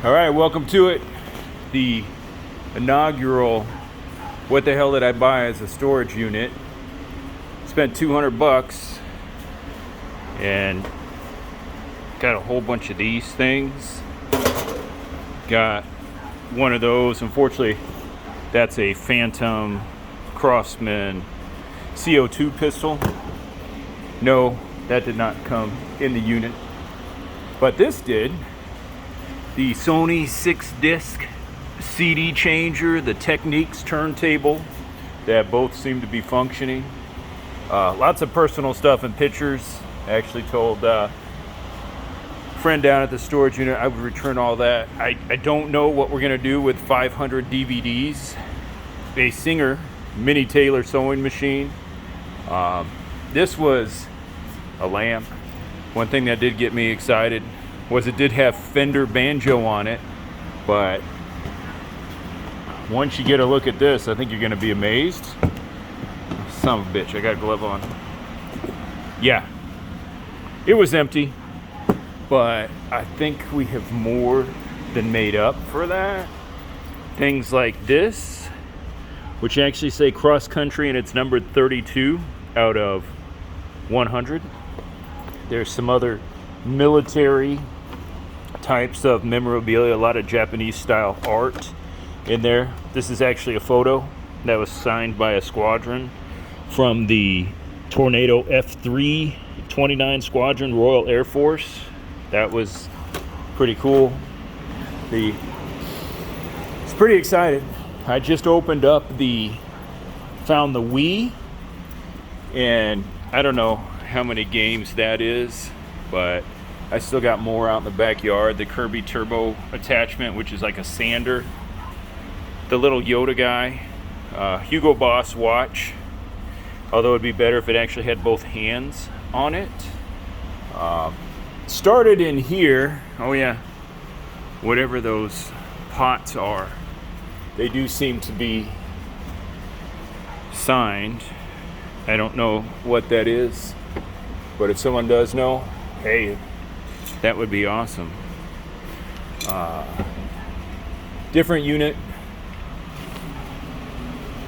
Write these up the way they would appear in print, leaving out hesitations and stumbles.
All right, welcome to it. The inaugural what the hell did I buy as a storage unit. Spent $200 and got a whole bunch of these things. Got one of those. Unfortunately, that's a Phantom Crossman CO2 pistol. No, that did not come in the unit, but this did. The Sony 6-disc CD changer, the Techniques turntable, that both seem to be functioning. Lots of personal stuff and pictures. I actually told a friend down at the storage unit I would return all that. I don't know what we're gonna do with 500 DVDs. A Singer mini Taylor sewing machine. This was a lamp. One thing that did get me excited was it did have Fender banjo on it, but once you get a look at this, I think you're gonna be amazed. Son of a bitch, I got a glove on. Yeah, it was empty, but I think we have more than made up for that. Things like this, which actually say cross country, and it's numbered 32 out of 100. There's some other military types of memorabilia, a lot of Japanese style art in there. This is actually a photo that was signed by a squadron from the Tornado F3 29 Squadron, Royal Air Force. That was pretty cool. It's pretty excited. I just opened up found the Wii, and I don't know how many games that is, but I still got more out in the backyard. The Kirby Turbo attachment, which is like a sander. The little Yoda guy. Hugo Boss watch. Although it'd be better if it actually had both hands on it. Started in here. Oh yeah. Whatever those pots are. They do seem to be signed. I don't know what that is. But if someone does know, hey, that would be awesome. Different unit.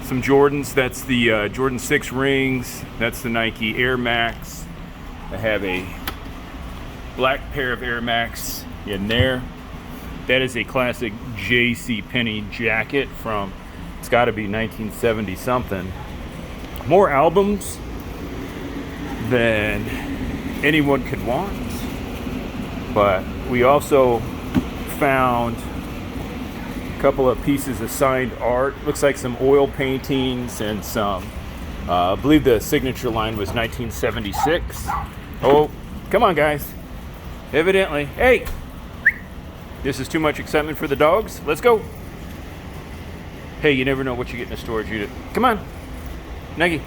Some Jordans. That's the Jordan 6 rings. That's the Nike Air Max. I have a black pair of Air Max in there. That is a classic J.C. Penney jacket from, it's got to be 1970 something. More albums than anyone could want. But we also found a couple of pieces of signed art. Looks like some oil paintings and some, I believe the signature line was 1976. Oh, come on guys. Evidently. Hey, this is too much excitement for the dogs. Let's go. Hey, you never know what you get in a storage unit. Come on, Nike.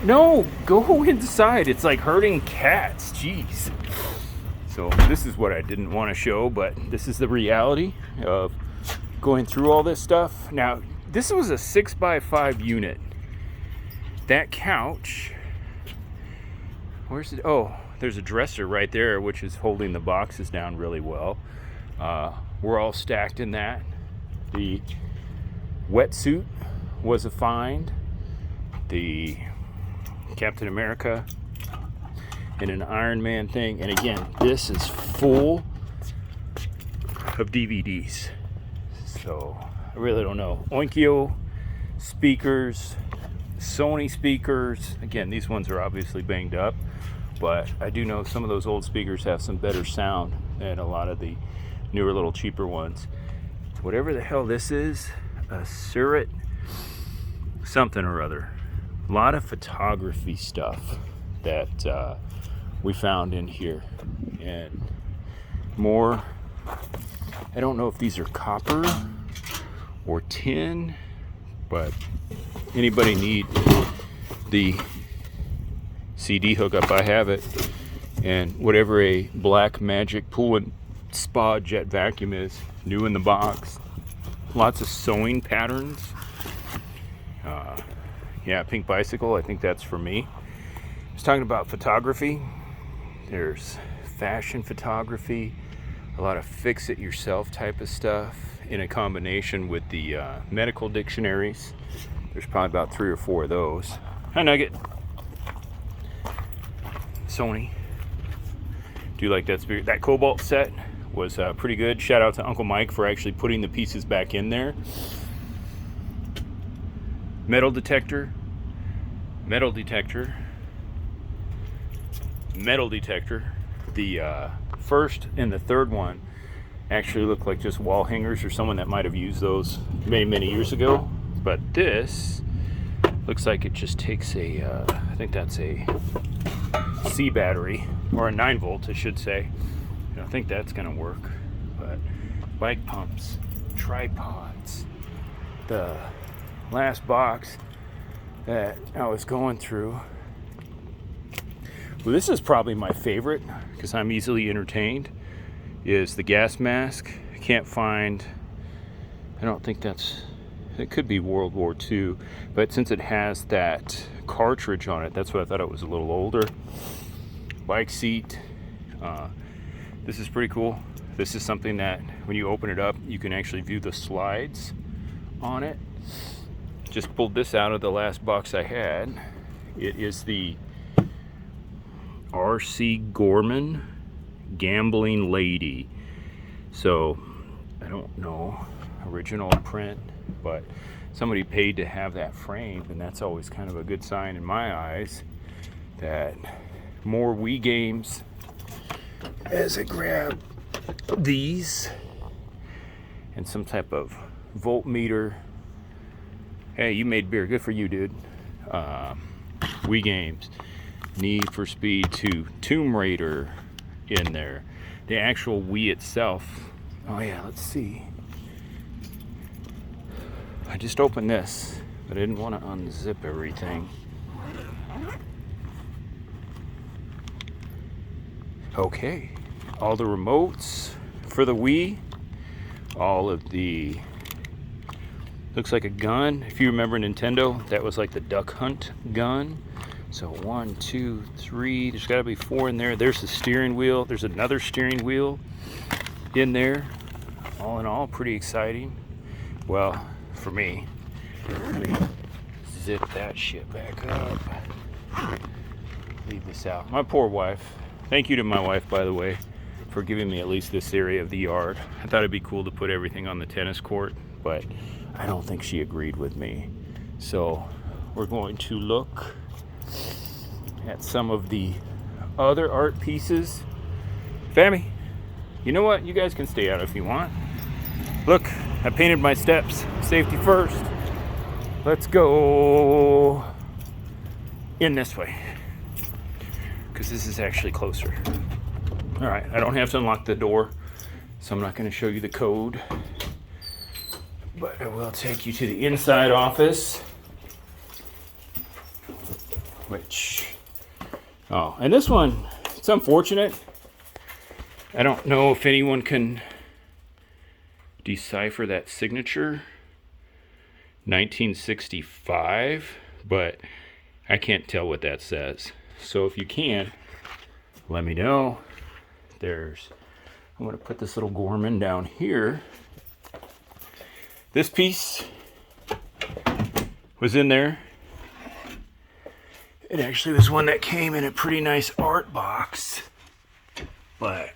No, go inside. It's like herding cats. Jeez. So this is what I didn't want to show, but this is the reality of going through all this stuff. Now, this was a 6x5 unit. That couch, where's it? Oh, there's a dresser right there, which is holding the boxes down really well. We're all stacked in that. The wetsuit was a find. The Captain America and an Iron Man thing. And again, this is full of DVDs. So I really don't know. Onkyo speakers, Sony speakers. Again, these ones are obviously banged up, but I do know some of those old speakers have some better sound than a lot of the newer little cheaper ones. Whatever the hell this is, a Surat something or other. A lot of photography stuff that we found in here, and more. I don't know if these are copper or tin, but anybody need the CD hookup, I have it. And whatever a Black Magic Pool and Spa jet vacuum is, new in the box. Lots of sewing patterns. Yeah, Pink Bicycle, I think that's for me. I was talking about photography. There's fashion photography, a lot of fix-it-yourself type of stuff in a combination with the medical dictionaries. There's probably about 3 or 4 of those. Hi, Nugget. Sony. Do you like that spirit? That Cobalt set was pretty good. Shout out to Uncle Mike for actually putting the pieces back in there. Metal detector. Metal detector. Metal detector. The first and the third one actually look like just wall hangers or someone that might have used those many years ago. But this looks like it just takes a, I think that's a C battery, or a 9 volt I should say. I think that's gonna work. But bike pumps, tripods, the last box that I was going through. Well, this is probably my favorite because I'm easily entertained, is the gas mask. I can't find, I don't think that's, it could be World War II, but since it has that cartridge on it, that's why I thought it was a little older. Bike seat. This is pretty cool. This is something that when you open it up, you can actually view the slides on it. Just pulled this out of the last box I had. It is the R.C. Gorman Gambling Lady. So I don't know original print, but somebody paid to have that framed, and that's always kind of a good sign in my eyes that more Wii games. As I grab these and some type of voltmeter. Hey, you made beer. Good for you, dude. Wii games. Need for Speed 2. Tomb Raider in there. The actual Wii itself. Oh yeah, let's see. I just opened this, but I didn't want to unzip everything. Okay, all the remotes for the Wii, all of the, looks like a gun. If you remember Nintendo, that was like the Duck Hunt gun. So 1, 2, 3, there's gotta be 4 in there. There's the steering wheel. There's another steering wheel in there. All in all, pretty exciting. Well, for me, let me zip that shit back up. Leave this out. My poor wife. Thank you to my wife, by the way, for giving me at least this area of the yard. I thought it'd be cool to put everything on the tennis court, but I don't think she agreed with me. So we're going to look at some of the other art pieces. Fammy, you know what? You guys can stay out if you want. Look, I painted my steps. Safety first. Let's go in this way, because this is actually closer. All right, I don't have to unlock the door, so I'm not going to show you the code, but I will take you to the inside office, and this one, it's unfortunate. I don't know if anyone can decipher that signature, 1965, but I can't tell what that says. So if you can, let me know. I'm going to put this little Gorman down here. This piece was in there. It actually was one that came in a pretty nice art box. But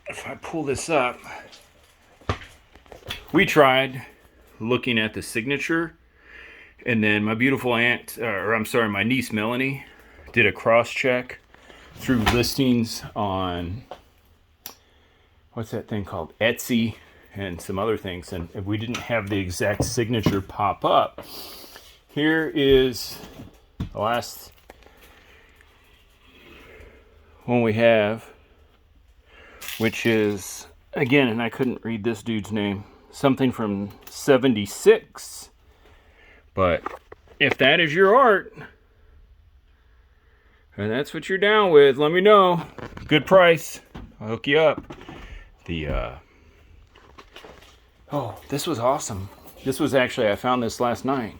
if I pull this up, we tried looking at the signature, and then my beautiful my niece Melanie did a cross-check through listings on, what's that thing called, Etsy, and some other things, and we didn't have the exact signature pop up. Here is the last one we have, which is, again, and I couldn't read this dude's name, something from 76, but if that is your art, and that's what you're down with, let me know. Good price. I'll hook you up. This was awesome. This was actually, I found this last night.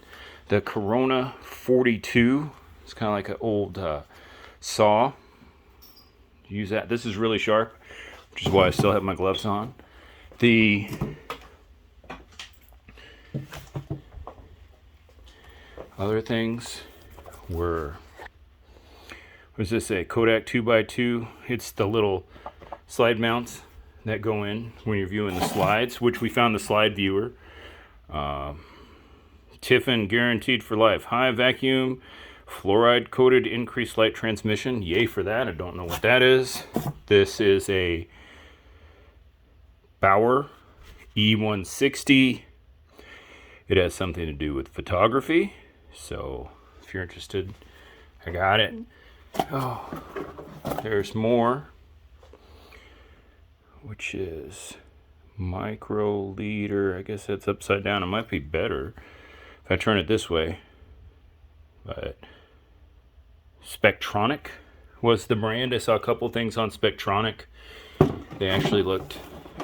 The Corona 42. It's kind of like an old saw. Use that. This is really sharp. which is why I still have my gloves on. The other things were, what does this say? Kodak 2x2. It's the little slide mounts that go in when you're viewing the slides, which we found the slide viewer. Tiffin guaranteed for life. High vacuum, fluoride coated increased light transmission. Yay for that. I don't know what that is. This is a Bauer E160. It has something to do with photography. So if you're interested, I got it. Oh, there's more, which is microliter. I guess that's upside down. It might be better if I turn it this way. But Spectronic was the brand. I saw a couple things on Spectronic. They actually looked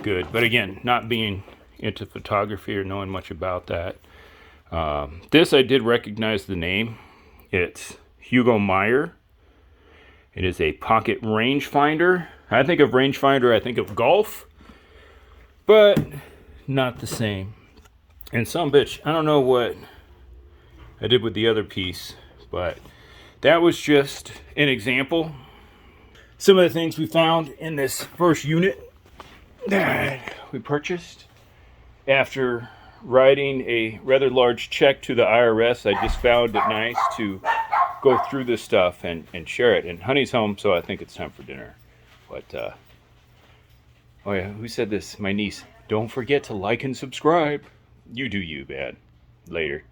good. But again, not being into photography or knowing much about that. This I did recognize the name. It's Hugo Meyer. It is a pocket rangefinder. I think of rangefinder, I think of golf, but not the same. And some bitch, I don't know what I did with the other piece, but that was just an example. Some of the things we found in this first unit that we purchased after writing a rather large check to the IRS. I just found it nice to go through this stuff and share it. And Honey's home, so I think it's time for dinner. But, oh yeah, who said this? My niece. Don't forget to like and subscribe. You do you, bad. Later.